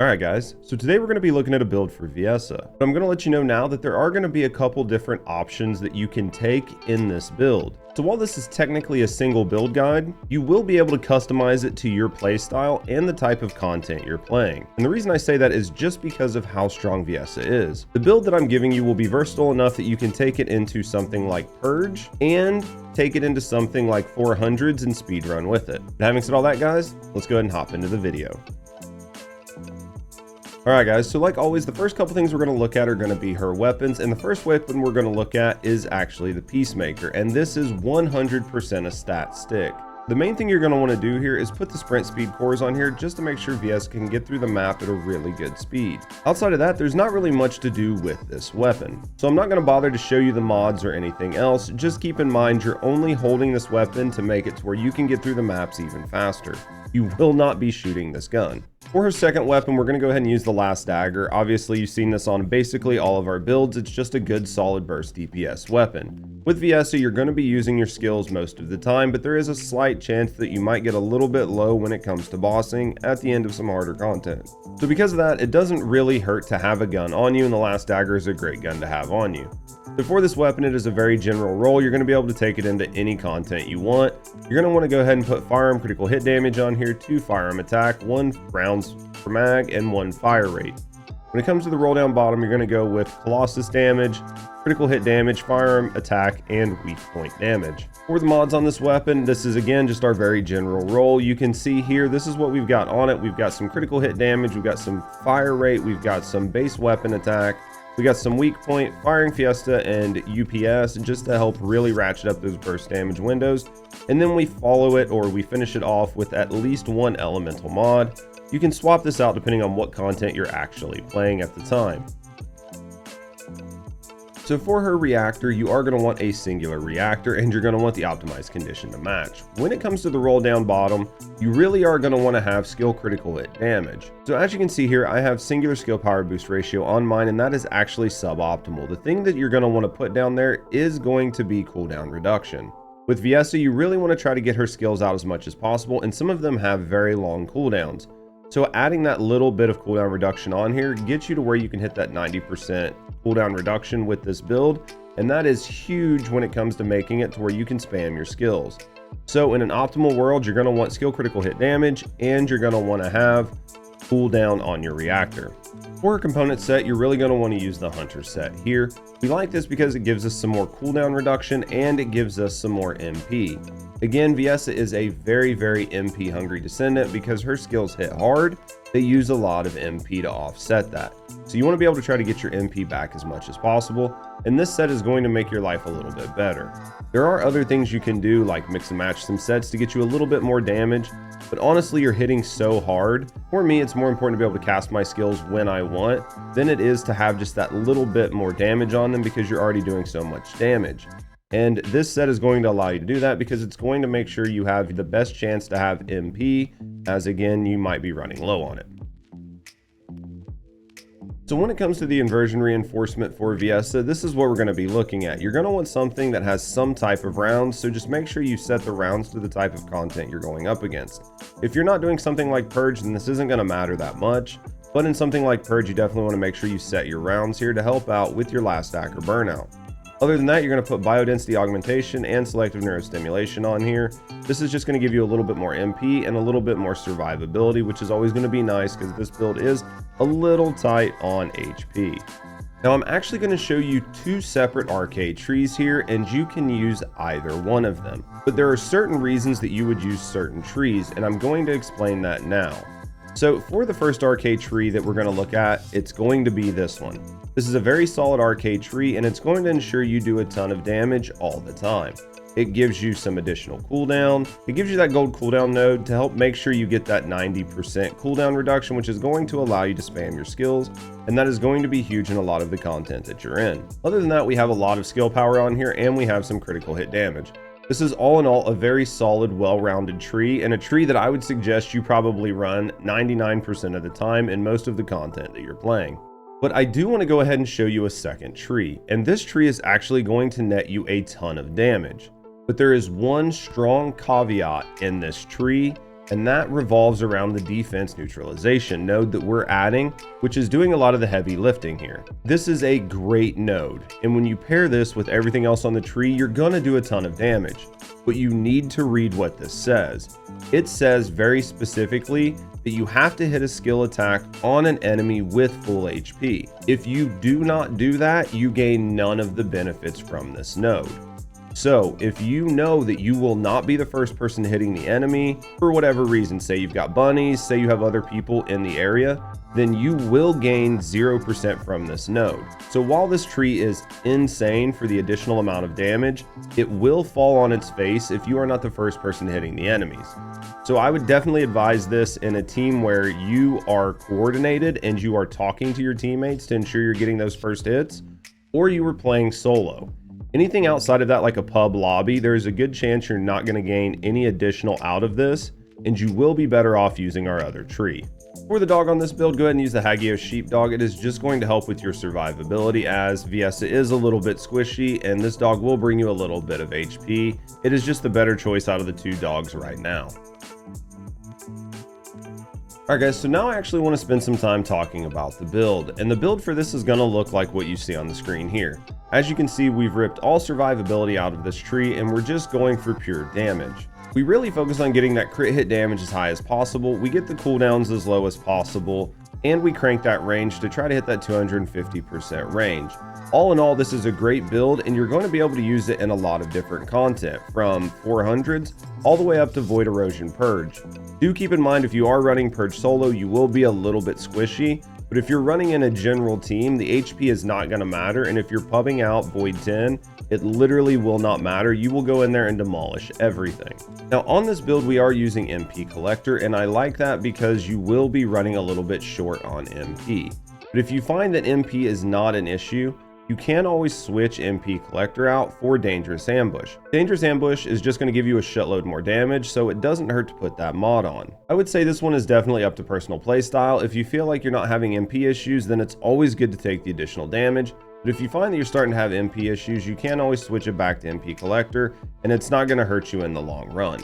Alright guys, so today we're going to be looking at a build for Viessa. But I'm going to let you know now that there are going to be a couple different options that you can take in this build. So while this is technically a single build guide, you will be able to customize it to your playstyle and the type of content you're playing. And the reason I say that is just because of how strong Viessa is. The build that I'm giving you will be versatile enough that you can take it into something like Purge and take it into something like 400s and speedrun with it. But having said all that guys, let's go ahead and hop into the video. Alright guys, so like always, the first couple things we're going to look at are going to be her weapons, and the first weapon we're going to look at is actually the Peacemaker, and this is 100% a stat stick. The main thing you're going to want to do here is put the sprint speed cores on here just to make sure Viessa can get through the map at a really good speed. Outside of that, there's not really much to do with this weapon. So I'm not going to bother to show you the mods or anything else, just keep in mind you're only holding this weapon to make it to where you can get through the maps even faster. You will not be shooting this gun. For her second weapon, we're going to go ahead and use the Last Dagger. Obviously, you've seen this on basically all of our builds. It's just a good solid burst DPS weapon. With Viessa, you're going to be using your skills most of the time, but there is a slight chance that you might get a little bit low when it comes to bossing at the end of some harder content. So because of that, it doesn't really hurt to have a gun on you, and the Last Dagger is a great gun to have on you. So for this weapon, it is a very general role. You're going to be able to take it into any content you want. You're going to want to go ahead and put firearm critical hit damage on here, 2 firearm attack, 1 rounds per mag, and 1 fire rate. When it comes to the roll down bottom, you're going to go with Colossus damage, critical hit damage, firearm attack, and weak point damage. For the mods on this weapon, this is again just our very general roll. You can see here, this is what we've got on it. We've got some critical hit damage, we've got some fire rate, we've got some base weapon attack, we got some weak point, firing Fiesta, and UPS just to help really ratchet up those burst damage windows. And then we follow it, or we finish it off with at least 1 elemental mod. You can swap this out depending on what content you're actually playing at the time. So for her reactor, you are going to want a singular reactor, and you're going to want the optimized condition to match. When it comes to the roll down bottom, you really are going to want to have skill critical hit damage. So as you can see here, I have singular skill power boost ratio on mine, and that is actually suboptimal. The thing that you're going to want to put down there is going to be cooldown reduction. With Viessa, you really want to try to get her skills out as much as possible, and some of them have very long cooldowns. So adding that little bit of cooldown reduction on here gets you to where you can hit that 90% cooldown reduction with this build, and that is huge when it comes to making it to where you can spam your skills. So in an optimal world, you're going to want skill critical hit damage, and you're going to want to have cooldown on your reactor. For a component set, you're really going to want to use the Hunter set here. We like this because it gives us some more cooldown reduction and it gives us some more MP. Again, Viessa is a very MP hungry descendant because her skills hit hard. They use a lot of MP to offset that. So you want to be able to try to get your MP back as much as possible, and this set is going to make your life a little bit better. There are other things you can do, like mix and match some sets to get you a little bit more damage, but honestly you're hitting so hard. For me, it's more important to be able to cast my skills when I want than it is to have just that little bit more damage on them because you're already doing so much damage. And this set is going to allow you to do that because it's going to make sure you have the best chance to have MP, as again, you might be running low on it. So when it comes to the inversion reinforcement for Viessa, this is what we're going to be looking at. You're going to want something that has some type of rounds, so just make sure you set the rounds to the type of content you're going up against. If you're not doing something like Purge, then this isn't going to matter that much, but in something like Purge, you definitely want to make sure you set your rounds here to help out with your last stack or burnout. Other than that, you're going to put biodensity augmentation and selective neurostimulation on here. This is just going to give you a little bit more MP and a little bit more survivability, which is always going to be nice because this build is a little tight on HP. Now I'm actually going to show you 2 separate Arche trees here, and you can use either one of them. But there are certain reasons that you would use certain trees, and I'm going to explain that now. So for the first Arche tree that we're going to look at, it's going to be this one. This is a very solid Arche tree, and it's going to ensure you do a ton of damage all the time. It gives you some additional cooldown. It gives you that gold cooldown node to help make sure you get that 90% cooldown reduction, which is going to allow you to spam your skills, and that is going to be huge in a lot of the content that you're in. Other than that, we have a lot of skill power on here, and we have some critical hit damage. This is all in all a very solid, well-rounded tree, and a tree that I would suggest you probably run 99% of the time in most of the content that you're playing. But I do want to go ahead and show you a second tree, and this tree is actually going to net you a ton of damage. But there is one strong caveat in this tree, and that revolves around the defense neutralization node that we're adding, which is doing a lot of the heavy lifting here. This is a great node, and when you pair this with everything else on the tree, you're gonna do a ton of damage. But you need to read what this says. It says very specifically that you have to hit a skill attack on an enemy with full HP. If you do not do that, you gain none of the benefits from this node. So if you know that you will not be the first person hitting the enemy for whatever reason, say you've got bunnies, say you have other people in the area, then you will gain 0% from this node. So while this tree is insane for the additional amount of damage, it will fall on its face if you are not the first person hitting the enemies. So I would definitely advise this in a team where you are coordinated and you are talking to your teammates to ensure you're getting those first hits, or you were playing solo. Anything outside of that, like a pub lobby, there is a good chance you're not going to gain any additional out of this, and you will be better off using our other tree. For the dog on this build, go ahead and use the Hagios Sheepdog. It is just going to help with your survivability, as Viessa is a little bit squishy, and this dog will bring you a little bit of HP. It is just the better choice out of the two dogs right now. Alright guys, so now I actually want to spend some time talking about the build, and the build for this is going to look like what you see on the screen here. As you can see, we've ripped all survivability out of this tree, and we're just going for pure damage. We really focus on getting that crit hit damage as high as possible, we get the cooldowns as low as possible, and we crank that range to try to hit that 250% range. All in all, this is a great build, and you're going to be able to use it in a lot of different content, from 400s all the way up to Void Erosion Purge. Do keep in mind, if you are running Purge solo, you will be a little bit squishy, but if you're running in a general team, the HP is not going to matter, and if you're pubbing out Void 10, it literally will not matter. You will go in there and demolish everything. Now on this build, we are using MP Collector, and I like that because you will be running a little bit short on MP. But if you find that MP is not an issue, you can always switch MP Collector out for Dangerous Ambush. Dangerous Ambush is just going to give you a shitload more damage, so it doesn't hurt to put that mod on. I would say this one is definitely up to personal playstyle. If you feel like you're not having MP issues, then it's always good to take the additional damage. But if you find that you're starting to have MP issues, you can always switch it back to MP Collector, and it's not going to hurt you in the long run.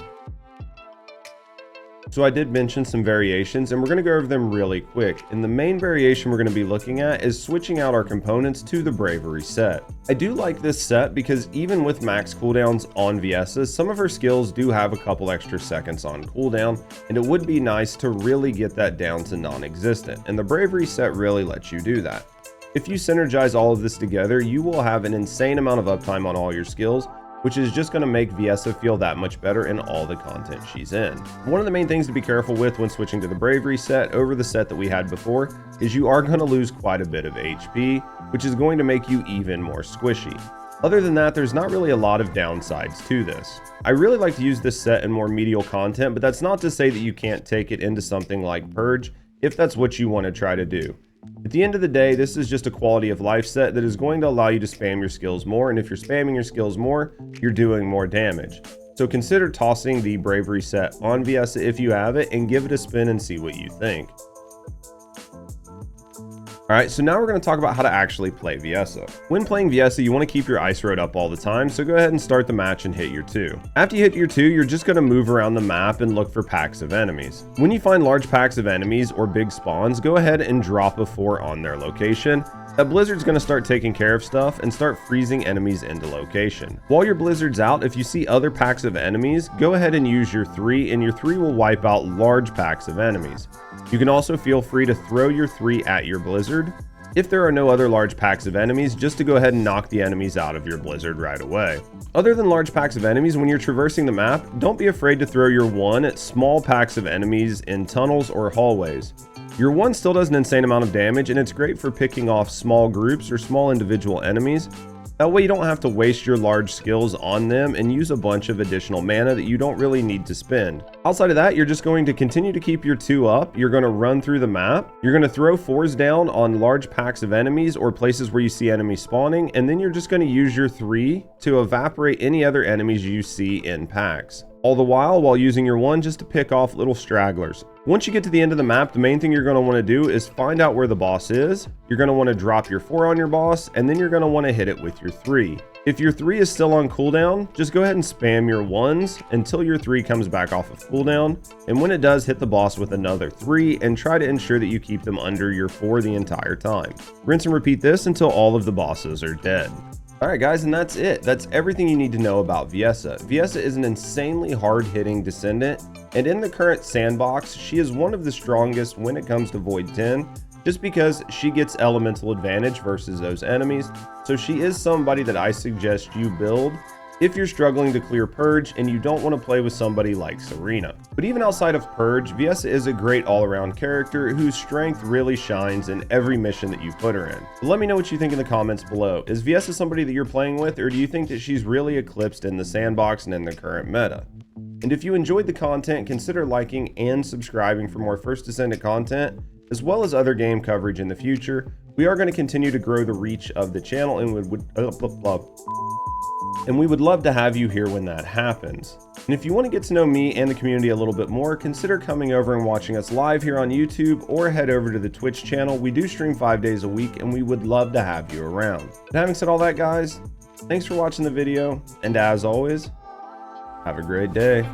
So I did mention some variations, and we're going to go over them really quick. And the main variation we're going to be looking at is switching out our components to the Bravery set. I do like this set because even with max cooldowns on Viessa, some of her skills do have a couple extra seconds on cooldown, and it would be nice to really get that down to non-existent, and the Bravery set really lets you do that. If you synergize all of this together, you will have an insane amount of uptime on all your skills, which is just going to make Viessa feel that much better in all the content she's in. One of the main things to be careful with when switching to the Bravery set over the set that we had before is you are going to lose quite a bit of HP, which is going to make you even more squishy. Other than that, there's not really a lot of downsides to this. I really like to use this set in more medial content, but that's not to say that you can't take it into something like Purge if that's what you want to try to do. At the end of the day, this is just a quality of life set that is going to allow you to spam your skills more, and if you're spamming your skills more, you're doing more damage. So consider tossing the Bravery set on Viessa if you have it, and give it a spin and see what you think. Alright, so now we're going to talk about how to actually play Viessa. When playing Viessa, you want to keep your ice road up all the time, so go ahead and start the match and hit your 2. After you hit your 2, you're just going to move around the map and look for packs of enemies. When you find large packs of enemies or big spawns, go ahead and drop a 4 on their location. That blizzard's going to start taking care of stuff and start freezing enemies into location. While your blizzard's out, if you see other packs of enemies, go ahead and use your 3, and your 3 will wipe out large packs of enemies. You can also feel free to throw your 3 at your blizzard. If there are no other large packs of enemies, just to go ahead and knock the enemies out of your blizzard right away. Other than large packs of enemies, when you're traversing the map, don't be afraid to throw your 1 at small packs of enemies in tunnels or hallways. Your 1 still does an insane amount of damage, and it's great for picking off small groups or small individual enemies. That way you don't have to waste your large skills on them and use a bunch of additional mana that you don't really need to spend. Outside of that, you're just going to continue to keep your 2 up. You're going to run through the map. You're going to throw 4s down on large packs of enemies or places where you see enemies spawning, and then you're just going to use your 3 to evaporate any other enemies you see in packs. All the while using your 1 just to pick off little stragglers. Once you get to the end of the map, the main thing you're going to want to do is find out where the boss is. You're going to want to drop your 4 on your boss, and then you're going to want to hit it with your 3. If your 3 is still on cooldown, just go ahead and spam your 1s until your 3 comes back off of cooldown. And when it does, hit the boss with another 3 and try to ensure that you keep them under your 4 the entire time. Rinse and repeat this until all of the bosses are dead. Alright guys, and that's it. That's everything you need to know about Viessa. Viessa is an insanely hard-hitting Descendant, and in the current sandbox, she is one of the strongest when it comes to Void 10, just because she gets elemental advantage versus those enemies. So she is somebody that I suggest you build if you're struggling to clear Purge and you don't want to play with somebody like Serena. But even outside of Purge, Viessa is a great all-around character whose strength really shines in every mission that you put her in. So let me know what you think in the comments below. Is Viessa somebody that you're playing with, or do you think that she's really eclipsed in the sandbox and in the current meta? And if you enjoyed the content, consider liking and subscribing for more First Descendant content, as well as other game coverage in the future. We are going to continue to grow the reach of the channel, and we would love to have you here when that happens. And if you want to get to know me and the community a little bit more, consider coming over and watching us live here on YouTube, or head over to the Twitch channel. We do stream 5 days a week, and we would love to have you around. But having said all that, guys, thanks for watching the video, and as always, have a great day.